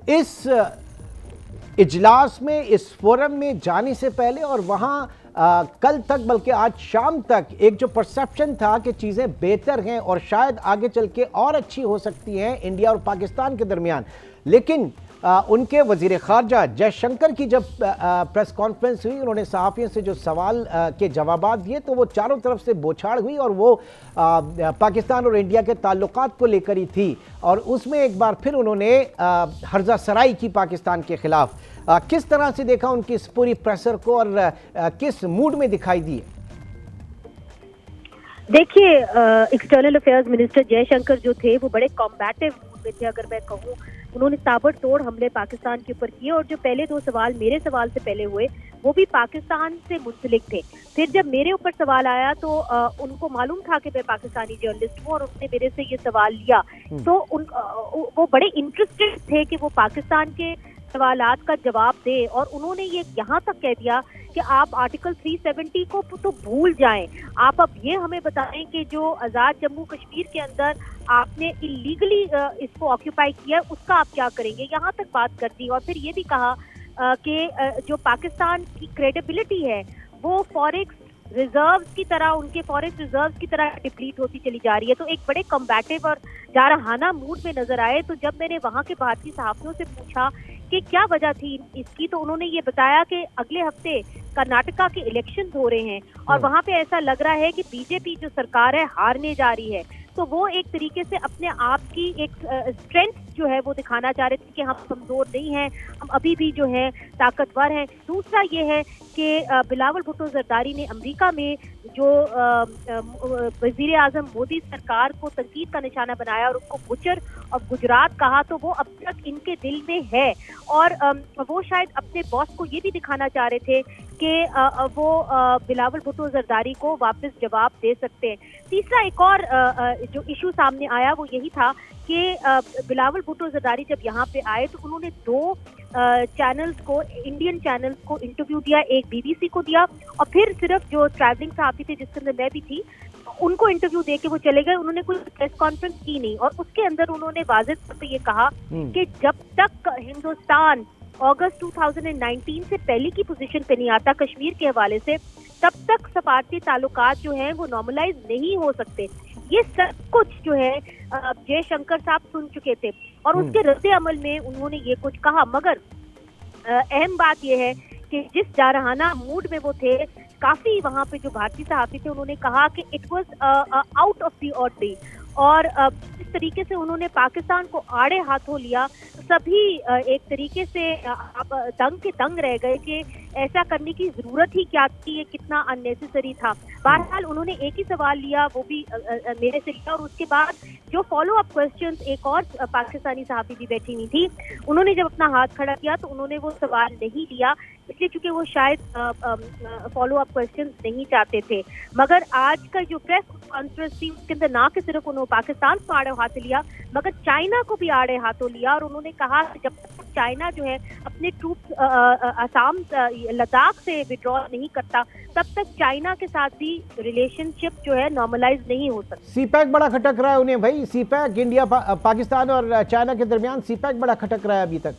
इस इजलास में, इस फोरम में जाने से पहले और वहाँ कल तक बल्कि आज शाम तक एक जो परसेप्शन था कि चीज़ें बेहतर हैं और शायद आगे चल के और अच्छी हो सकती हैं इंडिया और पाकिस्तान के दरमियान, लेकिन उनके वज़ीर ख़ारजा जयशंकर की जब प्रेस कॉन्फ्रेंस हुई, उन्होंने सहाफ़ियों से जो सवाल के जवाबात दिए तो वो चारों तरफ से बौछार हुई और वो पाकिस्तान और इंडिया के ताल्लुकात को लेकर ही थी और उसमें एक बार फिर उन्होंने हर्जा सराई की पाकिस्तान के ख़िलाफ़। किस तरह से देखा उनकी इस पूरी प्रेशर को और किस मूड में दिखाई दिए? देखिए, एक्सटर्नल अफेयर्स मिनिस्टर जयशंकर जो थे वो बड़े कॉम्बैटिव मूड में थे, अगर मैं कहूँ। उन्होंने ताबड़तोड़ हमले पाकिस्तान के ऊपर किए और जो पहले दो सवाल मेरे सवाल से पहले हुए वो भी पाकिस्तान से मुंसलिक थे। फिर जब मेरे ऊपर सवाल आया तो उनको मालूम था कि मैं पाकिस्तानी जर्नलिस्ट हूँ और उन्होंने मेरे से ये सवाल लिया, तो वो बड़े इंटरेस्टेड थे कि वो पाकिस्तान के सवालात का जवाब दे और उन्होंने ये यहाँ तक कह दिया कि आप आर्टिकल 370 को तो भूल जाएं, आप अब ये हमें बताएं कि जो आज़ाद जम्मू कश्मीर के अंदर आपने इलीगली इसको ऑक्यूपाई किया उसका आप क्या करेंगे, यहाँ तक बात कर दी। और फिर ये भी कहा कि जो पाकिस्तान की क्रेडिबिलिटी है वो फॉरेक्स रिजर्व्स की तरह, उनके फॉरेक्स रिजर्व्स की तरह डिप्लीट होती चली जा रही है। तो एक बड़े कम्बैटिव और जारहाना मूड में नजर आए। तो जब मैंने वहाँ के भारतीय सहाफियों से पूछा कि क्या वजह थी इसकी, तो उन्होंने ये बताया कि अगले हफ्ते कर्नाटका के इलेक्शन हो रहे हैं और वहाँ पे ऐसा लग रहा है कि बीजेपी जो सरकार है हारने जा रही है। तो वो एक तरीके से अपने आप की एक स्ट्रेंथ जो है वो दिखाना चाह रहे थे कि हम कमजोर नहीं हैं, हम अभी भी जो है ताकतवर हैं। दूसरा ये है कि बिलावल भुट्टो जरदारी ने अमेरिका में जो वजीर आजम मोदी सरकार को तनकीद का निशाना बनाया और उसको बुचर और गुजरात कहा, तो वो अब तक इनके दिल में है और वो शायद अपने बॉस को ये भी दिखाना चाह रहे थे कि वो बिलावल भुट्टो जरदारी को वापस जवाब दे सकते हैं। तीसरा एक और जो इशू सामने आया वो यही था कि बिलावल भुट्टो जरदारी जब यहाँ पे आए तो उन्होंने दो चैनल्स को, इंडियन चैनल्स को इंटरव्यू दिया, एक बीबीसी को दिया और फिर सिर्फ जो ट्रैवलिंग सहाफी थे जिसके अंदर मैं भी थी उनको इंटरव्यू दे के वो चले गए। उन्होंने कोई प्रेस कॉन्फ्रेंस की नहीं और उसके अंदर उन्होंने वाज़ेह तौर पे ये कहा कि जब तक हिंदुस्तान अगस्त 2019 से पहले की पोजीशन पे नहीं आता कश्मीर के हवाले से, तब तक सफारती ताल्लुकात जो हैं वो नॉर्मलाइज नहीं हो सकते। ये सब कुछ जो है जयशंकर साहब सुन चुके थे और उसके रद्दे अमल में उन्होंने ये कुछ कहा। मगर अहम बात यह है कि जिस जारहाना मूड में वो थे, काफी वहाँ पे जो भारतीय सहाफी थे उन्होंने कहा कि it was out of the ordinary और जिस तरीके से उन्होंने पाकिस्तान को आड़े हाथों लिया, सभी एक तरीके से आप दंग के दंग रह गए कि ऐसा करने की जरूरत ही क्या थी, ये कितना अननेसेसरी था। बहरहाल उन्होंने एक ही सवाल लिया, वो भी मेरे से लिया और उसके बाद जो फॉलो अप क्वेश्चंस, एक और पाकिस्तानी सहाफी भी बैठी हुई थी, उन्होंने जब अपना हाथ खड़ा किया तो उन्होंने वो सवाल नहीं लिया, इसलिए चूंकि वो शायद फॉलो अप क्वेश्चंस नहीं चाहते थे। मगर आज का जो प्रेस कॉन्फ्रेंस थी उसके अंदर ना कि सिर्फ उन्होंने पाकिस्तान को आड़े हाथों लिया मगर चाइना को भी आड़े हाथों लिया और उन्होंने कहा कि जब तक चाइना जो है अपने ट्रूप्स असम लद्दाख से विड्रॉ नहीं करता तब तक चाइना के साथ भी रिलेशनशिप जो है नॉर्मलाइज नहीं हो सकती। सीपैक बड़ा खटक रहा है उन्हें भाई, सीपैक इंडिया पाकिस्तान और चाइना के दरमियान सीपैक बड़ा खटक रहा है अभी तक।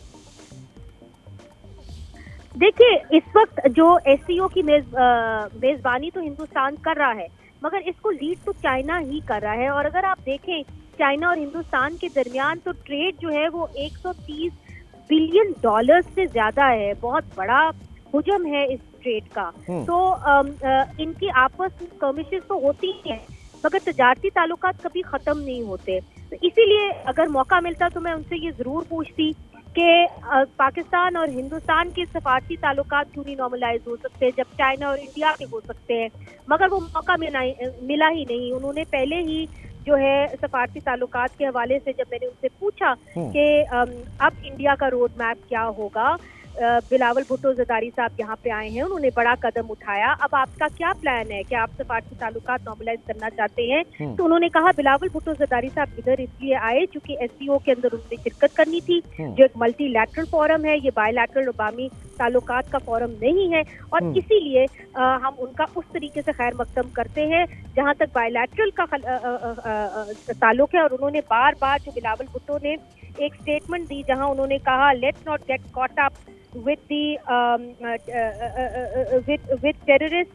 देखिए, इस वक्त जो एससीओ की मेजबानी तो हिंदुस्तान कर रहा है मगर इसको लीड तो चाइना ही कर रहा है और अगर आप देखें चाइना और हिंदुस्तान के दरमियान तो ट्रेड जो है वो 130 बिलियन डॉलर से ज्यादा है, बहुत बड़ा हुजम है इस ट्रेड का। तो इनकी आपस में स्कर्मिशेस तो होती ही हैं मगर तजारती ताल्लुकात कभी खत्म नहीं होते। तो इसीलिए अगर मौका मिलता तो मैं उनसे ये जरूर पूछती कि पाकिस्तान और हिंदुस्तान के सफारती ताल्लुकात क्यों नहीं नॉर्मलाइज हो सकते जब चाइना और इंडिया के हो सकते हैं, मगर वो मौका मिला ही नहीं। उन्होंने पहले ही जो है सफारती ताल्लुकात के हवाले से जब मैंने उनसे पूछा कि अब इंडिया का रोड मैप क्या होगा, बिलावल भुट्टो जरदारी साहब यहाँ पे आए हैं, उन्होंने बड़ा कदम उठाया, अब आपका क्या प्लान है, क्या आप सफारती ताल्लुकात नॉर्मलाइज करना चाहते हैं? तो उन्होंने कहा बिलावल भुट्टो जरदारी साहब इधर इसलिए आए क्योंकि एससीओ के अंदर उन्होंने शिरकत करनी थी, जो एक मल्टीलैटरल फोरम है, ये बायलैटरल बामी ताल्लुकात का फोरम नहीं है और इसीलिए हम उनका उस तरीके से खैर मकदम करते हैं जहाँ तक बायलैटरल का ताल्लुक है। और उन्होंने बार बार जो बिलावल भुट्टो ने एक स्टेटमेंट दी जहां उन्होंने कहा let's not get caught up with with terrorist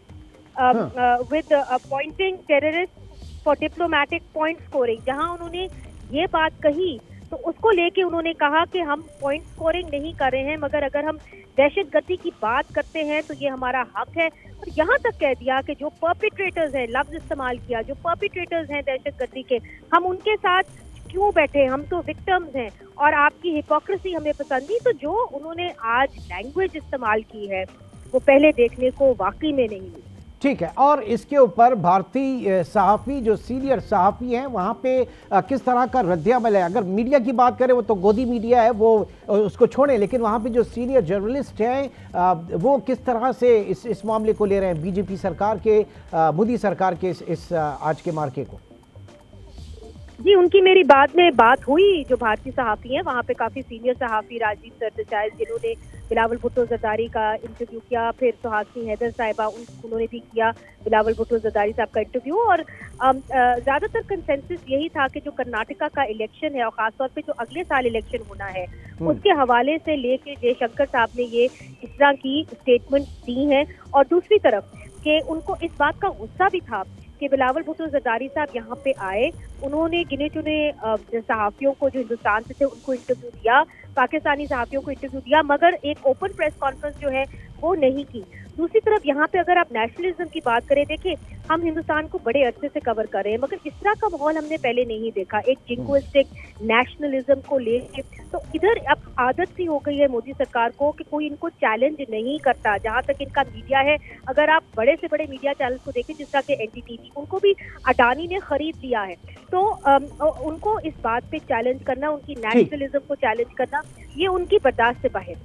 with appointing terrorist for diplomatic point scoring. जहां उन्होंने ये बात कही तो उसको लेके उन्होंने कहा कि हम पॉइंट स्कोरिंग नहीं कर रहे हैं, मगर अगर हम दहशतगर्दी की बात करते हैं तो ये हमारा हक है। और यहाँ तक कह दिया कि जो परपिट्रेटर्स हैं, लफ्ज इस्तेमाल किया, जो परपिट्रेटर्स हैं दहशतगर्दी के, हम उनके साथ क्यों बैठे, हम तो विक्टिम्स हैं और आपकी हिपोक्रेसी हमें पसंद नहीं। तो जो उन्होंने आज लैंग्वेज इस्तेमाल की है वो पहले देखने को वाकई में नहीं मिली। ठीक है, और इसके ऊपर भारतीय सहाफ़ी जो सीनियर सहाफ़ी हैं वहाँ पे किस तरह का रद्द-ए-अमल है? अगर मीडिया की बात करें वो तो गोदी मीडिया है, वो उसको छोड़ें, लेकिन वहाँ पे जो सीनियर जर्नलिस्ट हैं वो किस तरह से इस मामले को ले रहे हैं, बीजेपी सरकार के मोदी सरकार के इस आज के मार्के को? जी, उनकी मेरी बाद में बात हुई। जो भारतीय सहाफ़ी हैं वहाँ पे काफ़ी सीनियर सहाफ़ी, राजीव सरदेसाई जिन्होंने बिलावल भुट्टो जरदारी का इंटरव्यू किया, फिर सुहासिनी हैदर साहिबा उन्होंने भी किया बिलावल भुट्टो जरदारी साहब का इंटरव्यू। और ज़्यादातर कंसेंसस यही था कि जो कर्नाटका का इलेक्शन है और ख़ासतौर पे जो अगले साल इलेक्शन होना है उसके हवाले से लेके जयशंकर साहब ने ये इस तरह की स्टेटमेंट दी हैं। और दूसरी तरफ कि उनको इस बात का गुस्सा भी था कि बिलावल भुट्टो जरदारी साहब यहाँ पे आए, उन्होंने गिने चुने सहाफ़ियों को जो हिंदुस्तान से थे उनको इंटरव्यू दिया, पाकिस्तानी सहाफ़ियों को इंटरव्यू दिया, मगर एक ओपन प्रेस कॉन्फ्रेंस जो है वो नहीं की। दूसरी तरफ यहाँ पे अगर आप नेशनलिज्म की बात करें, देखिए हम हिंदुस्तान को बड़े अरसे से कवर कर रहे हैं मगर इस तरह का माहौल हमने पहले नहीं देखा, एक जिंगोइस्टिक नेशनलिज्म को लेके। तो इधर अब आदत सी हो गई है मोदी सरकार को कि कोई इनको चैलेंज नहीं करता। जहाँ तक इनका मीडिया है, अगर आप बड़े से बड़े मीडिया चैनल को देखें जिस तरह के एनडीटीवी, उनको भी अडानी ने खरीद लिया है, तो उनको इस बात पे चैलेंज करना, उनकी नेशनलिज्म को चैलेंज करना, ये उनकी बर्दाश्त से बाहर है।